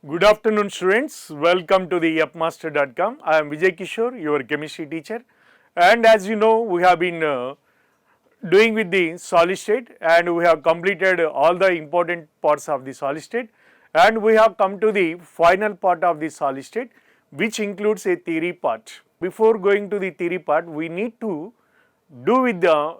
Good afternoon, students. Welcome to the upmaster.com. I am Vijay Kishore, your chemistry teacher. And as you know, we have been doing with the solid state and we have completed all the important parts of the solid state. And we have come to the final part of the solid state, which includes a theory part. Before going to the theory part, we need to do with the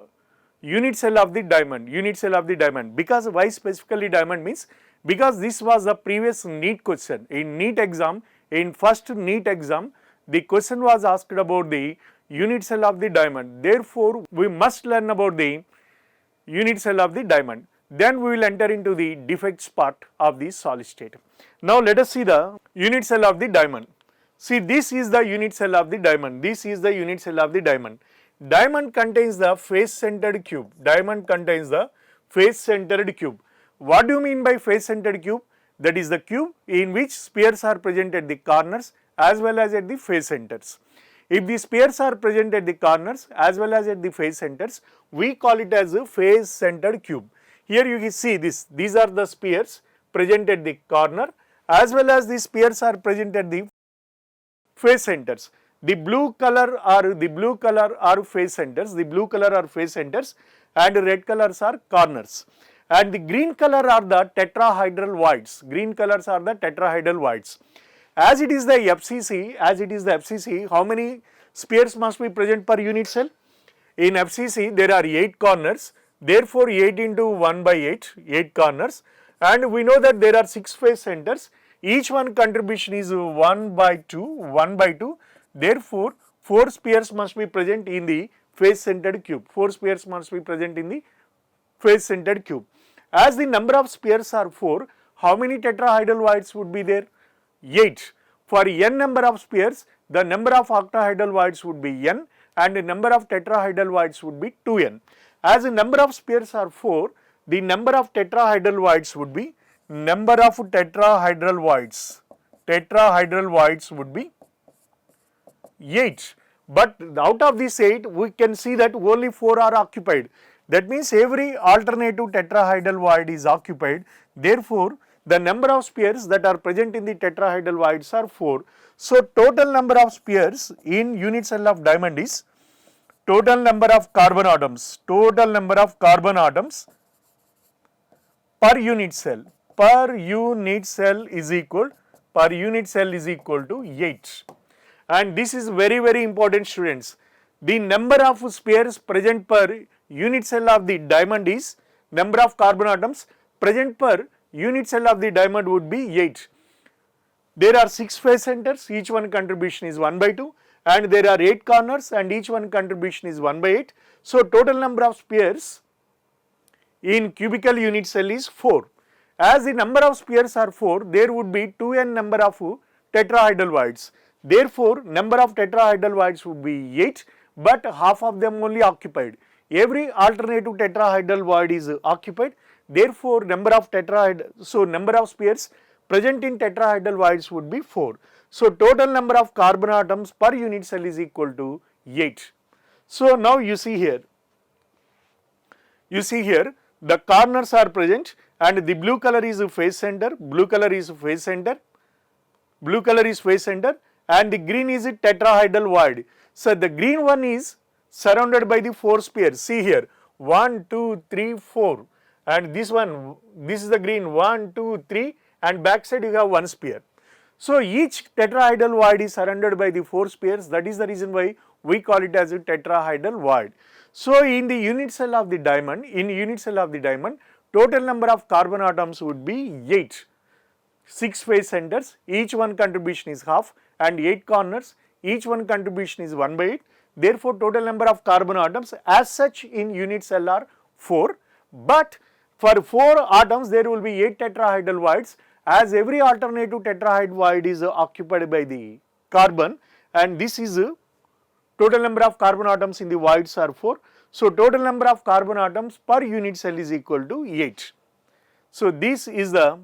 unit cell of the diamond, because why specifically diamond means, because this was the previous NEET question. In NEET exam, in first NEET exam, the question was asked about the unit cell of the diamond. Therefore, we must learn about the unit cell of the diamond. Then we will enter into the defects part of the solid state. Now let us see the unit cell of the diamond. See, this is the unit cell of the diamond. This is the unit cell of the diamond. Diamond contains the face-centered cube. Diamond contains the face-centered cube. What do you mean by face-centered cube? That is the cube in which spheres are present at the corners as well as at the face centers. If the spheres are present at the corners as well as at the face centers, we call it as a face-centered cube. Here you can see this. These are the spheres present at the corner as well as the spheres are present at the face centers. The blue color are face centers, and red colors are corners. And the green color are the tetrahedral voids. As it is the FCC, how many spheres must be present per unit cell? In FCC there are 8 corners, therefore 8 into 1 by 8 corners, and we know that there are 6 face centers. Each one contribution is 1 by 2, therefore 4 spheres must be present in the face-centered cube. As the number of spheres are 4, how many tetrahedral voids would be there? 8. For n number of spheres, the number of octahedral voids would be n and the number of tetrahedral voids would be 2n. As the number of spheres are 4, the number of tetrahedral voids would be would be 8. But out of these 8, we can see that only 4 are occupied. That means every alternative tetrahedral void is occupied. Therefore, the number of spheres that are present in the tetrahedral voids are 4. So, total number of spheres in unit cell of diamond is total number of carbon atoms per unit cell. Per unit cell is equal to 8. And this is very important, students. The number of spheres present per unit cell of the diamond is, number of carbon atoms present per unit cell of the diamond would be 8. There are 6 face centers, each one contribution is 1 by 2, and there are 8 corners and each one contribution is 1 by 8. So, total number of spheres in cubical unit cell is 4. As the number of spheres are 4, there would be 2n number of tetrahedral voids. Therefore, number of tetrahedral voids would be 8, but half of them only occupied. Every alternative tetrahedral void is occupied. Therefore, number of spheres present in tetrahedral voids would be 4. So, total number of carbon atoms per unit cell is equal to 8. So, now you see here, the corners are present and the blue color is face center, and the green is a tetrahedral void. So, the green one is surrounded by the 4 spheres. See here, 1, 2, 3, 4, and this is the green, 1, 2, 3, and back side you have 1 sphere. So, each tetrahedral void is surrounded by the 4 spheres. That is the reason why we call it as a tetrahedral void. So, in the unit cell of the diamond, total number of carbon atoms would be 8. 6 face centers, each one contribution is half, and 8 corners, each one contribution is 1 by 8. Therefore, total number of carbon atoms as such in unit cell are 4, but for 4 atoms there will be 8 tetrahedral voids, as every alternative tetrahedral void is occupied by the carbon, and this is total number of carbon atoms in the voids are 4. So, total number of carbon atoms per unit cell is equal to 8. So, this is the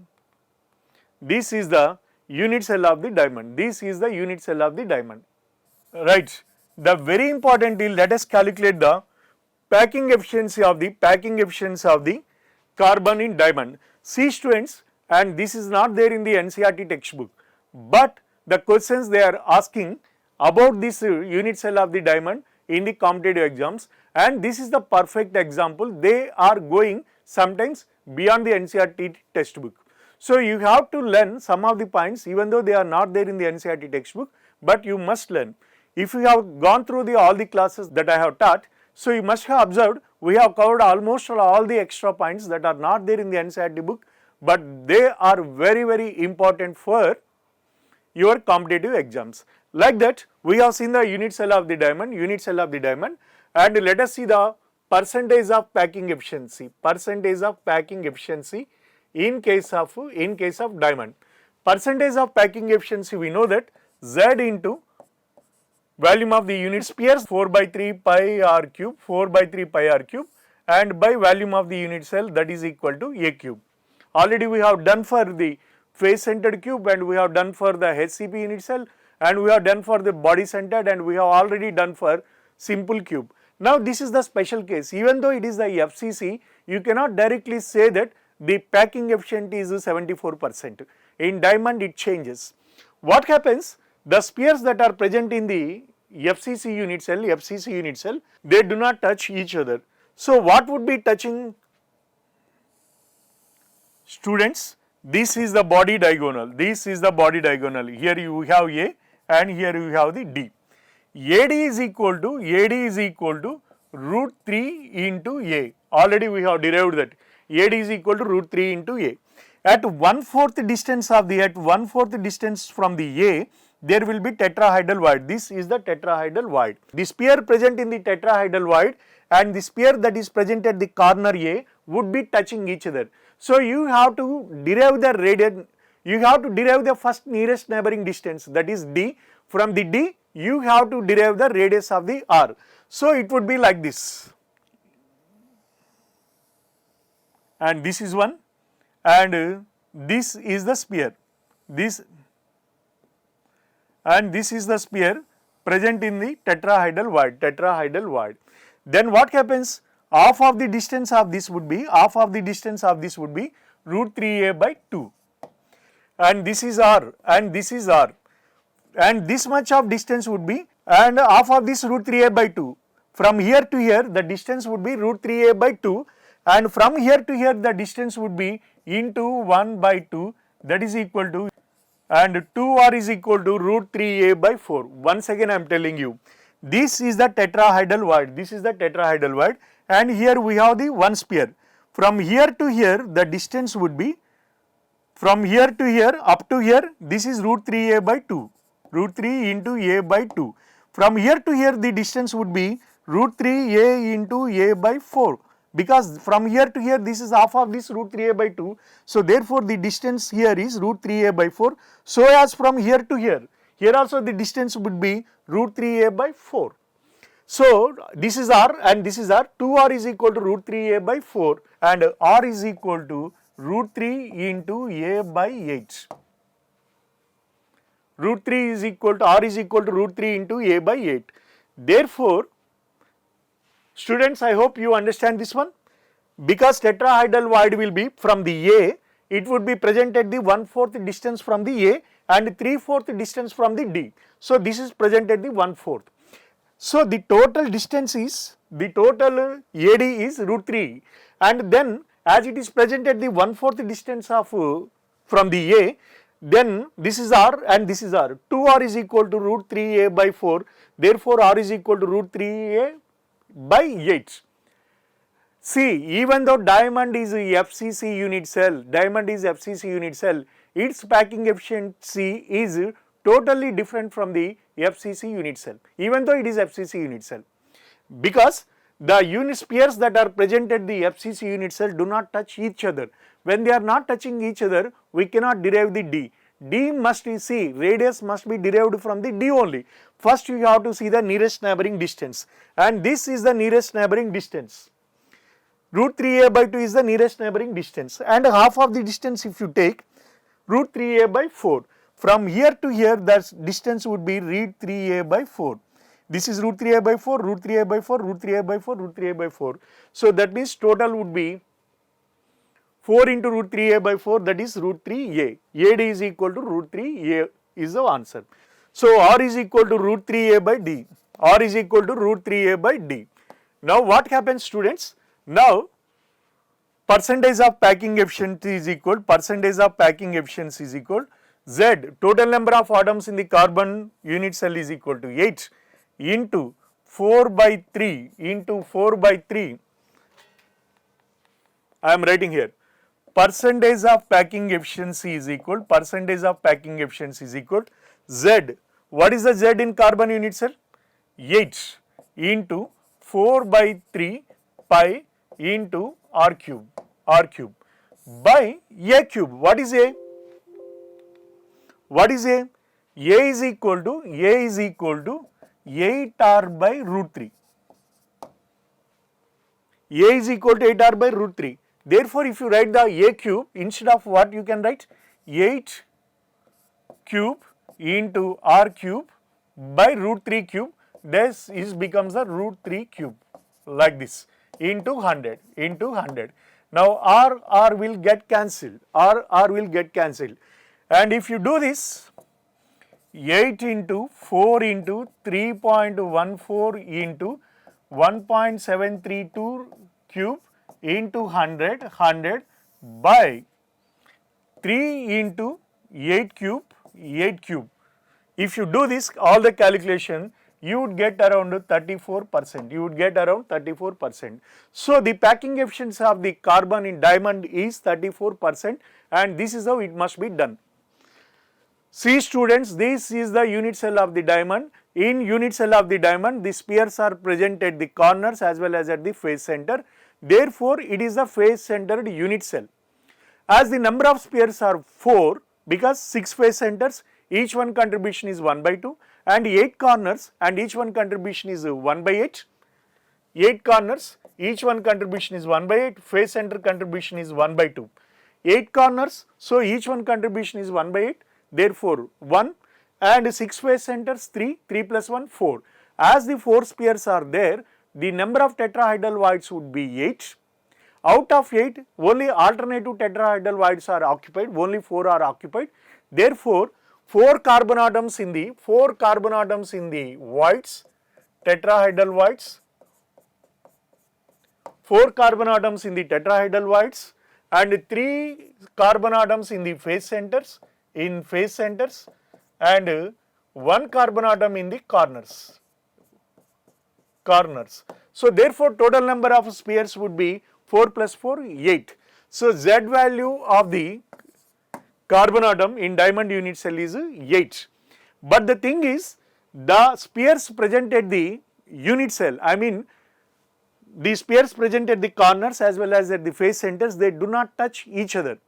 unit cell of the diamond. Right. The very important is, let us calculate the packing efficiency of the carbon in diamond. See, students, and this is not there in the NCERT textbook, but the questions they are asking about this unit cell of the diamond in the competitive exams, and this is the perfect example. They are going sometimes beyond the NCERT textbook. So you have to learn some of the points even though they are not there in the NCERT textbook, but you must learn. If you have gone through all the classes that I have taught, so you must have observed we have covered almost all the extra points that are not there in the NCERT book, but they are very important for your competitive exams. Like that, we have seen the unit cell of the diamond, and let us see the percentage of packing efficiency, in case of diamond. Percentage of packing efficiency, we know that Z into volume of the unit sphere 4 by 3 pi r cube, and by volume of the unit cell, that is equal to A cube. Already we have done for the face centered cube, and we have done for the HCP unit cell, and we have done for the body centered, and we have already done for simple cube. Now this is the special case. Even though it is the FCC, you cannot directly say that the packing efficiency is 74%. In diamond it changes. What happens? The spheres that are present in the FCC unit cell, they do not touch each other. So what would be touching? Students, this is the body diagonal. Here you have A and here you have the D. AD is equal to root 3 into A. Already we have derived that. AD is equal to root 3 into A. At 1/4 distance from the A, there will be tetrahedral void. This is the tetrahedral void. The sphere present in the tetrahedral void and the sphere that is present at the corner A would be touching each other. So you have to derive the radius, you have to derive the first nearest neighboring distance, that is D. From the D, you have to derive the radius of the R. So it would be like this. And this is one, and this is the sphere. This is the sphere present in the tetrahedral void. Then what happens? Half of the distance of this would be root 3a by 2, and this is R, and this much of distance would be, and half of this root 3a by 2. From here to here the distance would be root 3a by 2, and from here to here the distance would be into 1 by 2, that is equal to, and 2r is equal to root 3a by 4. Once again I am telling you, this is the tetrahedral void, and here we have the one sphere. From here to here the distance would be, from here to here up to here, this is root 3a by 2, root 3 into a by 2. From here to here the distance would be root 3a into a by 4, because from here to here this is half of this root 3a by 2. So therefore the distance here is root 3a by 4. So as from here to here also the distance would be root 3a by 4. So this is R and this is R. 2r is equal to root 3a by 4, and R is equal to root 3 into a by 8. Root 3 is equal to, R is equal to root 3 into a by 8. Therefore, students, I hope you understand this one. Because tetrahedral void will be from the A, it would be present at the 1/4 distance from the A and 3/4 distance from the D. So this is present at the 1/4. So the total distance is, the total AD is root 3, and then as it is present at the 1/4 distance of from the A, then this is R and this is R. 2R is equal to root 3a by 4. Therefore R is equal to root 3a by 8. See, even though diamond is a FCC unit cell, its packing efficiency is totally different from the FCC unit cell, even though it is FCC unit cell, because the unit spheres that are present at the FCC unit cell do not touch each other. When they are not touching each other, we cannot derive the D. D must be, see, radius must be derived from the D only. First you have to see the nearest neighboring distance, and this is the nearest neighboring distance. Root 3a by 2 is the nearest neighboring distance, and half of the distance if you take, root 3a by 4. From here to here the distance would be root 3a by 4. This is root 3a by 4, root 3a by 4, root 3a by 4, root 3a by 4. So that means total would be 4 into root 3a by 4, that is root 3a. AD is equal to root 3a is the answer. So R is equal to root 3a by D. R is equal to root 3a by D. Now what happens, students? Now percentage of packing efficiency is equal, Z, total number of atoms in the carbon unit cell is equal to 8 into 4 by 3 I am writing here, percentage of packing efficiency is equal, Z, what is the Z in carbon unit cell? 8 into 4 by 3 pi into R cube by A cube. What is A? A is equal to 8R by root 3. A is equal to 8R by root 3. Therefore, if you write the A cube, instead of what you can write? 8 cube into R cube by root 3 cube. This is becomes the root 3 cube, like this, into 100. Now R will get cancelled, and if you do this, 8 into 4 into 3.14 into 1.732 cube into 100 by 3 into 8 cube. If you do this, all the calculation, you would get around 34%. So the packing efficiency of the carbon in diamond is 34%, and this is how it must be done. See students, this is the unit cell of the diamond. In unit cell of the diamond, the spheres are present at the corners as well as at the face center. Therefore, it is the face centered unit cell. As the number of spheres are 4, because 6 face centers, each one contribution is 1 by 2, and 8 corners, and each one contribution is 1 by 8. 8 corners, each one contribution is 1 by 8, face center contribution is 1 by 2. 8 corners, so each one contribution is 1 by 8, therefore 1, and 6 face centers 3 plus 1 4. As the 4 spheres are there, the number of tetrahedral voids would be 8. Out of 8, only alternative tetrahedral voids are occupied, only 4 are occupied. Therefore, 4 carbon atoms in the voids, tetrahedral voids, 4 carbon atoms in the tetrahedral voids, and 3 carbon atoms in the face centers, and 1 carbon atom in the corners. So therefore, total number of spheres would be 4 plus 4, 8. So Z value of the carbon atom in diamond unit cell is 8. But the thing is, the spheres present at the unit cell, the spheres present at the corners as well as at the face centers, they do not touch each other.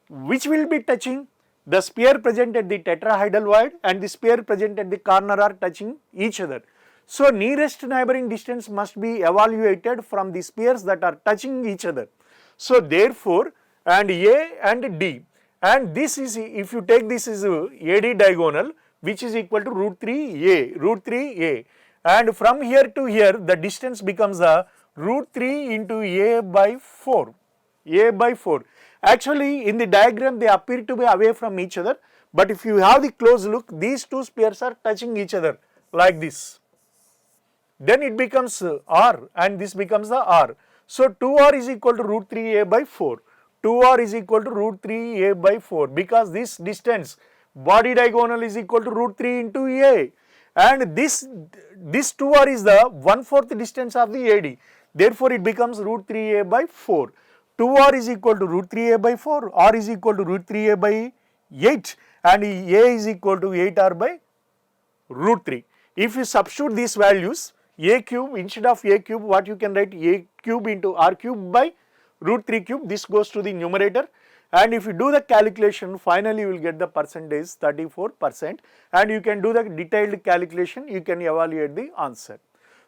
Which will be touching? The sphere present at the tetrahedral void and the sphere present at the corner are touching each other. So nearest neighboring distance must be evaluated from the spheres that are touching each other. So therefore, and A and D, and this is, if you take this is AD diagonal, which is equal to root 3a, and from here to here the distance becomes a root 3 into a by 4. Actually in the diagram they appear to be away from each other, but if you have the close look, these two spheres are touching each other like this. Then it becomes R, and this becomes the R. So 2R is equal to root 3a by 4. 2R is equal to root 3a by 4, because this distance body diagonal is equal to root 3 into a, and this 2R is the 1/4 distance of the AD. Therefore, it becomes root 3a by 4. 2R is equal to root 3a by 4, R is equal to root 3a by 8, and A is equal to 8R by root 3. If you substitute these values, A cube, instead of A cube, what you can write? A cube into R cube by root 3 cube, this goes to the numerator, and if you do the calculation, finally you will get the percentage 34%, and you can do the detailed calculation, you can evaluate the answer.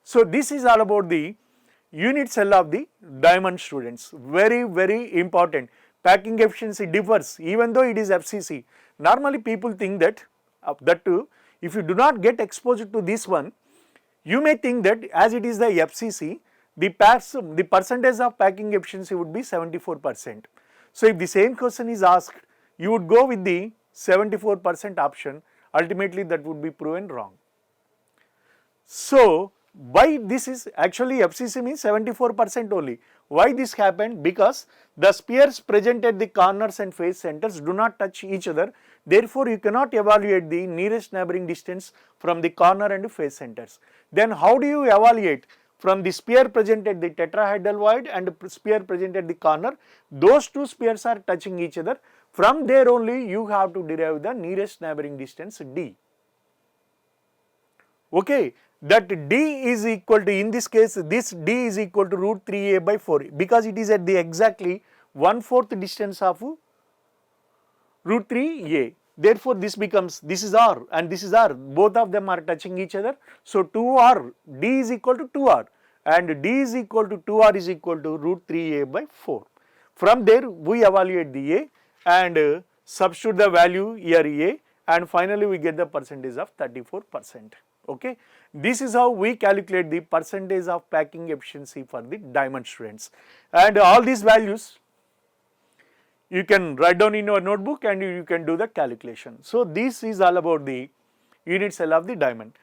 So this is all about the unit cell of the diamond, students. Very, very important. Packing efficiency differs even though it is FCC. Normally people think that, if you do not get exposed to this one, you may think that as it is the FCC, the percentage of packing efficiency would be 74%. So if the same question is asked, you would go with the 74% option, ultimately that would be proven wrong. So why this is actually FCC means 74% only. Why this happened? Because the spheres present at the corners and face centers do not touch each other. Therefore, you cannot evaluate the nearest neighboring distance from the corner and face centers. Then how do you evaluate from the sphere present at the tetrahedral void and sphere present at the corner? Those two spheres are touching each other. From there only you have to derive the nearest neighboring distance D. Okay, that D is equal to, in this case, this D is equal to root 3a by 4 because it is at the exactly 1/4 distance of root 3a. Therefore, this becomes, this is R and this is R, both of them are touching each other. So, 2R, D is equal to 2R and D is equal to 2R is equal to root 3a by 4. From there, we evaluate the A and substitute the value here A and finally we get the percentage of 34%. Okay, this is how we calculate the percentage of packing efficiency for the diamond students, and all these values you can write down in your notebook and you can do the calculation. So this is all about the unit cell of the diamond.